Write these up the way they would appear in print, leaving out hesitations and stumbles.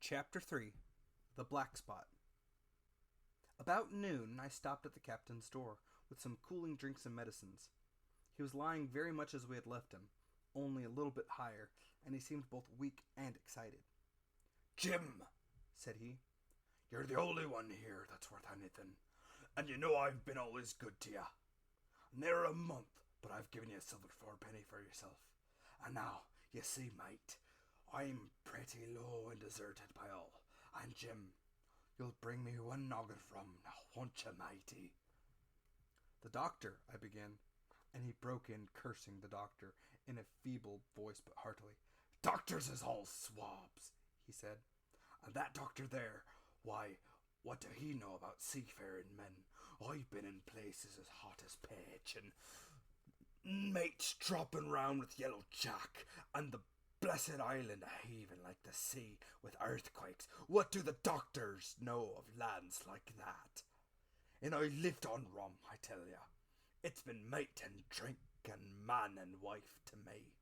Chapter 3 The Black Spot. About noon, I stopped at the captain's door with some cooling drinks and medicines. He was lying very much as we had left him, only a little bit higher, and he seemed both weak and excited. "Jim," said he, "you're the only one here that's worth anything, and you know I've been always good to you. Near a month, but I've given you a silver fourpenny for yourself. And now, you see, mate, I'm pretty low and deserted by all. And Jim, you'll bring me one noggin of rum now, won't you, matey?" "The doctor," I began, and he broke in, cursing the doctor in a feeble voice but heartily. "Doctors is all swabs," he said. "And that doctor there, why, what do he know about seafaring men? I've been in places as hot as pitch, and mates dropping round with yellow jack, and the blessed island a heaving like the sea with earthquakes. What do the doctors know of lands like that? And I lived on rum, I tell ya. It's been mate and drink and man and wife to me.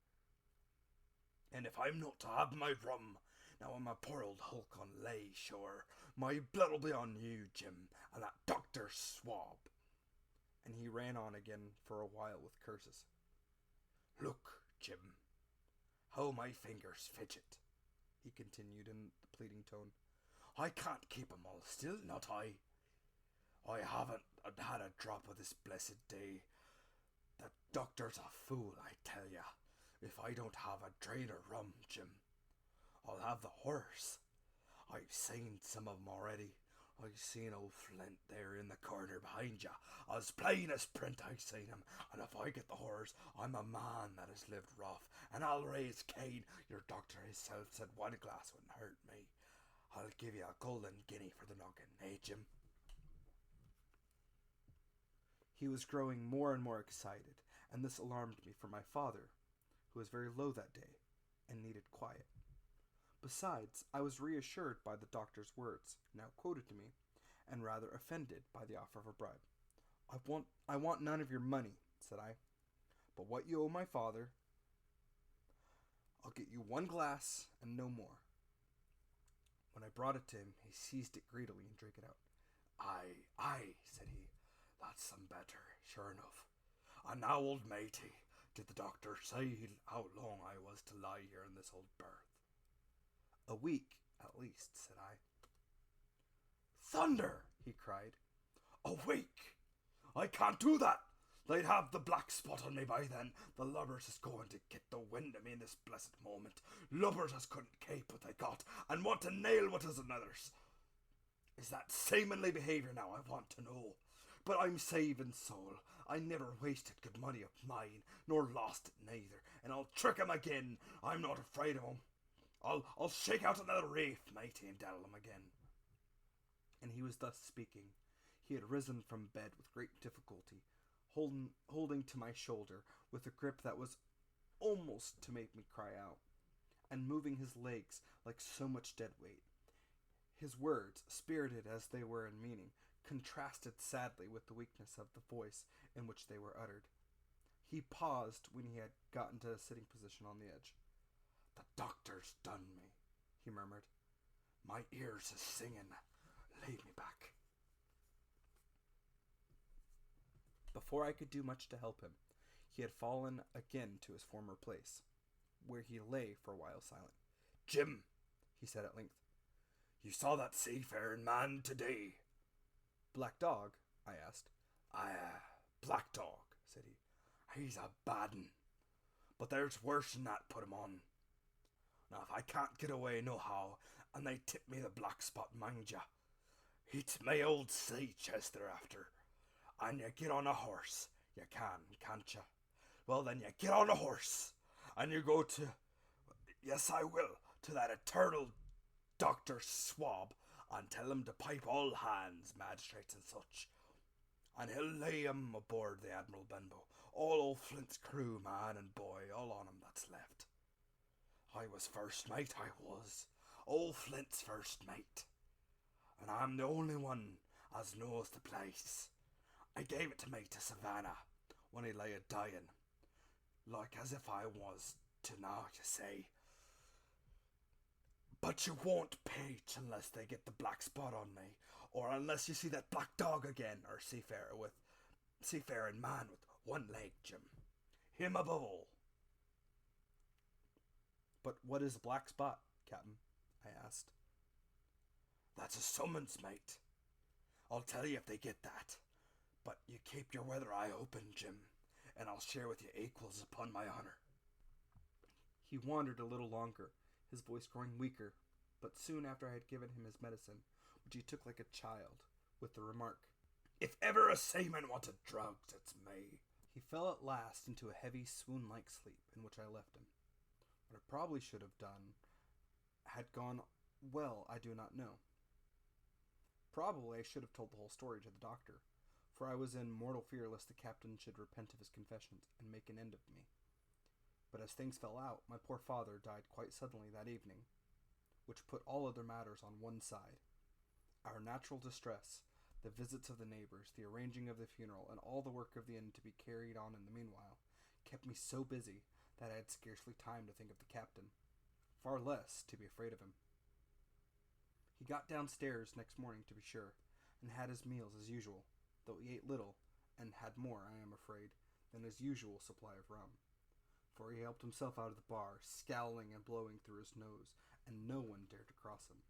And if I'm not to have my rum, now I'm a poor old hulk on lay shore, my blood'll be on you, Jim, and that doctor swab." And he ran on again for a while with curses. "Look, Jim, how my fingers fidget," he continued in a pleading tone. "I can't keep 'em all still, not I. I haven't had a drop of this blessed day. The doctor's a fool, I tell ya. If I don't have a drain of rum, Jim, I'll have the horse. I've seen some of 'em already. I've seen old Flint there in the corner behind ya. As plain as print I seen him, and if I get the horse, I'm a man that has lived rough, and I'll raise Cain. Your doctor himself said one glass wouldn't hurt me. I'll give you a golden guinea for the noggin, eh, Jim?" He was growing more and more excited, and this alarmed me for my father, who was very low that day, and needed quiet. Besides, I was reassured by the doctor's words, now quoted to me, and rather offended by the offer of a bribe. I want none of your money," said I, "but what you owe my father. I'll get you one glass, and no more." When I brought it to him, he seized it greedily and drank it out. "Aye, aye," said he, "that's some better, sure enough. And now, old matey, did the doctor say how long I was to lie here in this old berth?" "A week, at least," said I. "Thunder!" he cried. "A week! I can't do that! They'd have the black spot on me by then. The lubbers is going to get the wind of me in this blessed moment. Lubbers as couldn't cape what they got, and want to nail what is another's. Is that seamanly behaviour now, I want to know? But I'm saving soul. I never wasted good money of mine, nor lost it neither, and I'll trick 'em again. I'm not afraid of 'em. I'll shake out another reef, matey, and daddle 'em again." And he was thus speaking. He had risen from bed with great difficulty, holding to my shoulder with a grip that was almost to make me cry out, and moving his legs like so much dead weight. His words, spirited as they were in meaning, contrasted sadly with the weakness of the voice in which they were uttered. He paused when he had got into a sitting position on the edge. "The doctor's done me," he murmured. "My ears is singing. Lead me back." Before I could do much to help him, he had fallen again to his former place, where he lay for a while silent. "Jim," he said at length, "you saw that seafaring man today?" "Black Dog?" I asked. "Aye, Black Dog," said he. "He's a bad 'un. But there's worse than that put him on. Now, if I can't get away nohow, and they tip me the black spot, mind ya, it's my old sea chest they're after. And you get on a horse. You can't you? Well, then you get on a horse, and you go to, yes, I will, to that eternal Dr. Swab, and tell him to pipe all hands, magistrates and such. And he'll lay 'em aboard the Admiral Benbow. All old Flint's crew, man and boy, all on 'em that's left. I was first mate, I was. Old Flint's first mate. And I'm the only one as knows the place. I gave it to mate to Savannah when he lay a-dying, like as if I was to know, you say. But you won't peach unless they get the black spot on me, or unless you see that black dog again, or seafaring man with one leg, Jim. Him above all. But what is a black spot, Captain? I asked. That's a summons, mate. I'll tell you if they get that. But you keep your weather eye open, Jim, and I'll share with you equals upon my honor. He wandered a little longer, his voice growing weaker, but soon after I had given him his medicine, which he took like a child, with the remark, "If ever a seaman wanted drugs, it's me." He fell at last into a heavy swoon-like sleep, in which I left him. What I probably should have done had gone well, I do not know. Probably I should have told the whole story to the doctor, for I was in mortal fear lest the captain should repent of his confessions and make an end of me. But as things fell out, my poor father died quite suddenly that evening, which put all other matters on one side. Our natural distress, the visits of the neighbors, the arranging of the funeral, and all the work of the inn to be carried on in the meanwhile, kept me so busy that I had scarcely time to think of the captain, far less to be afraid of him. He got downstairs next morning, to be sure, and had his meals as usual, though he ate little, and had more, I am afraid, than his usual supply of rum. For he helped himself out of the bar, scowling and blowing through his nose, and no one dared to cross him.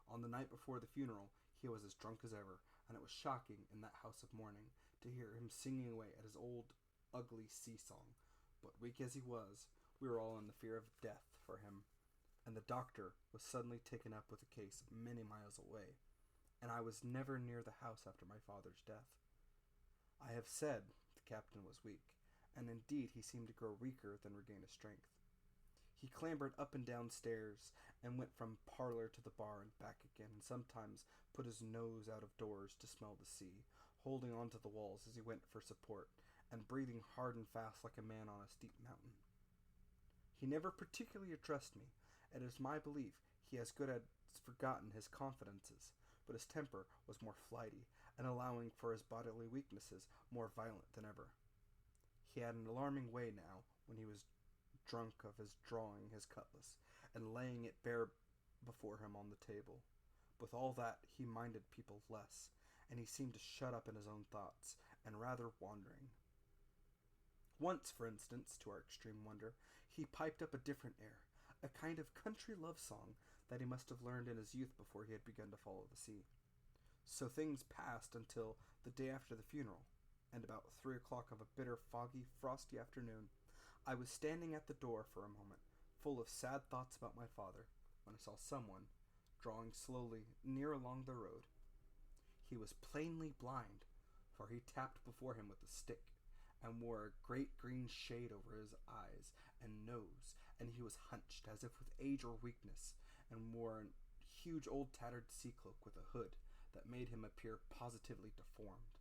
On the night before the funeral, he was as drunk as ever, and it was shocking in that house of mourning to hear him singing away at his old, ugly sea-song. But weak as he was, we were all in the fear of death for him, and the doctor was suddenly taken up with a case many miles away, and I was never near the house after my father's death. I have said the captain was weak, and indeed he seemed to grow weaker than regain his strength. He clambered up and down stairs, and went from parlor to the bar and back again, and sometimes put his nose out of doors to smell the sea, holding on to the walls as he went for support, and breathing hard and fast like a man on a steep mountain. He never particularly addressed me, and it is my belief he as good as forgotten his confidences, but his temper was more flighty, and allowing for his bodily weaknesses, more violent than ever. He had an alarming way now, when he was drunk, of his drawing his cutlass, and laying it bare before him on the table. With all that, he minded people less, and he seemed to shut up in his own thoughts, and rather wandering. Once, for instance, to our extreme wonder, he piped up a different air, a kind of country love song that he must have learned in his youth before he had begun to follow the sea. So things passed until the day after the funeral, and about 3 o'clock of a bitter, foggy, frosty afternoon, I was standing at the door for a moment, full of sad thoughts about my father, when I saw someone drawing slowly near along the road. He was plainly blind, for he tapped before him with a stick, and wore a great green shade over his eyes and nose, and he was hunched as if with age or weakness, and wore a huge old tattered sea cloak with a hood that made him appear positively deformed.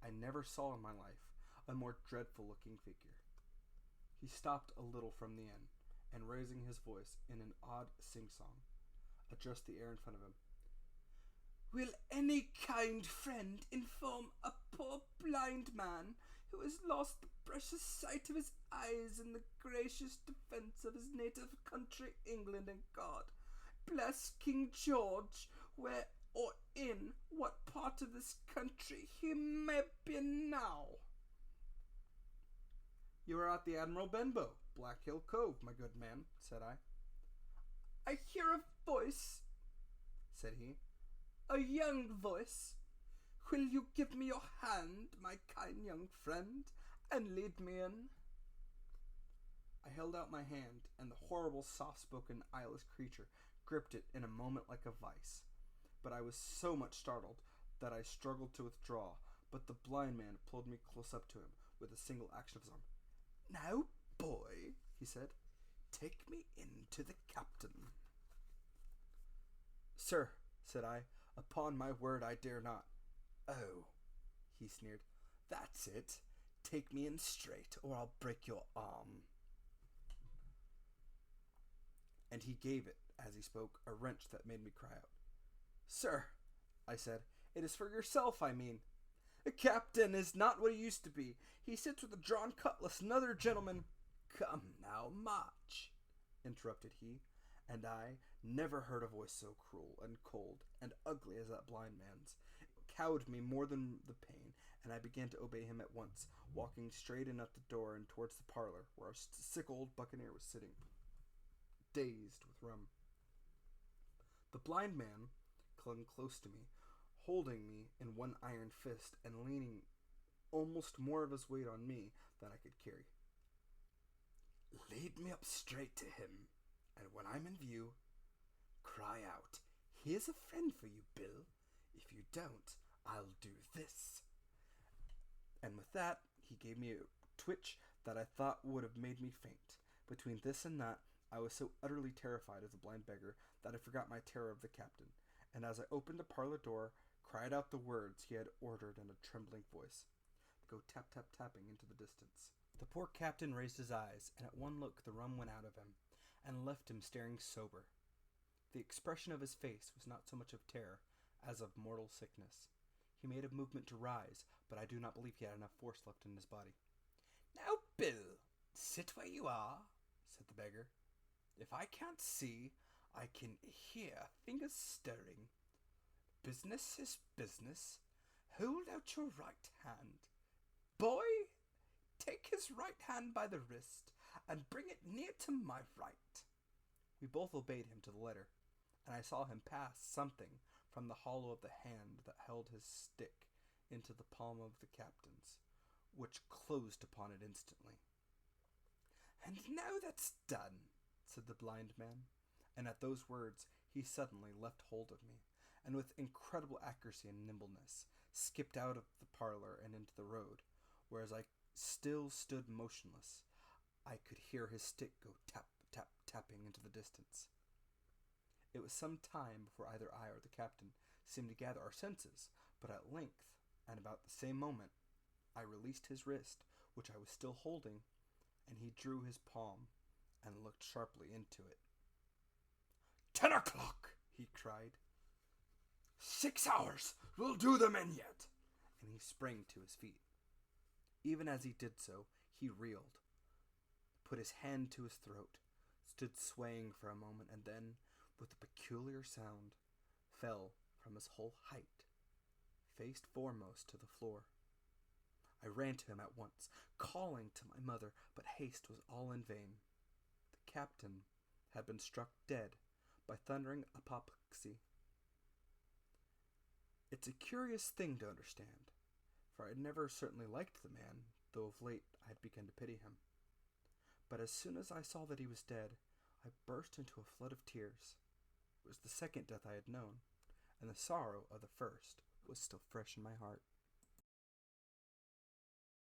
I never saw in my life a more dreadful looking figure. He stopped a little from the inn, and raising his voice in an odd sing-song, addressed the air in front of him. "Will any kind friend inform a poor blind man who has lost the precious sight of his eyes in the gracious defence of his native country, England, and God bless King George, where or in what part of this country he may be now?" "You are at the Admiral Benbow, Black Hill Cove, my good man," said I. "I hear a voice," said he, "a young voice. Will you give me your hand, my kind young friend, and lead me in?" I held out my hand, and the horrible, soft-spoken, eyeless creature gripped it in a moment like a vice. But I was so much startled that I struggled to withdraw, but the blind man pulled me close up to him with a single action of his arm. "Now, boy," he said, "take me in to the captain." "Sir," said I, "upon my word I dare not." "Oh," he sneered, "that's it. Take me in straight, or I'll break your arm." And he gave it, as he spoke, a wrench that made me cry out. "Sir," I said, "it is for yourself I mean. The captain is not what he used to be. He sits with a drawn cutlass, another gentleman—" "Come now, march," interrupted he, and I, Never heard a voice so cruel and cold and ugly as that blind man's. It cowed me more than the pain, and I began to obey him at once, walking straight in at the door and towards the parlor, where a sick old buccaneer was sitting, dazed with rum. The blind man clung close to me, holding me in one iron fist and leaning almost more of his weight on me than I could carry. Lead me up straight to him, and when I'm in view, cry out, "Here's a friend for you, Bill. If you don't, I'll do this." And with that, he gave me a twitch that I thought would have made me faint. Between this and that, I was so utterly terrified of the blind beggar that I forgot my terror of the captain, and as I opened the parlor door, cried out the words he had ordered in a trembling voice, go tap tap tapping into the distance. The poor captain raised his eyes, and at one look the rum went out of him, and left him staring sober. The expression of his face was not so much of terror as of mortal sickness. He made a movement to rise, but I do not believe he had enough force left in his body. "Now, Bill, sit where you are," said the beggar. "If I can't see, I can hear fingers stirring. Business is business. Hold out your right hand. Boy, take his right hand by the wrist and bring it near to my right." We both obeyed him to the letter, and I saw him pass something from the hollow of the hand that held his stick into the palm of the captain's, which closed upon it instantly. "And now that's done," said the blind man, and at those words he suddenly left hold of me, and with incredible accuracy and nimbleness skipped out of the parlor and into the road, whereas I still stood motionless. I could hear his stick go tap, tap, tapping into the distance. It was some time before either I or the captain seemed to gather our senses, but at length, and about the same moment, I released his wrist, which I was still holding, and he drew his palm and looked sharply into it. 10 o'clock, he cried. 6 hours will do them in yet. And he sprang to his feet. Even as he did so, he reeled, put his hand to his throat, stood swaying for a moment, and then, with a peculiar sound, fell from his whole height, face foremost to the floor. I ran to him at once, calling to my mother, but haste was all in vain. The captain had been struck dead by thundering apoplexy. It's a curious thing to understand, for I had never certainly liked the man, though of late I had begun to pity him. But as soon as I saw that he was dead, I burst into a flood of tears. It was the second death I had known, and the sorrow of the first was still fresh in my heart.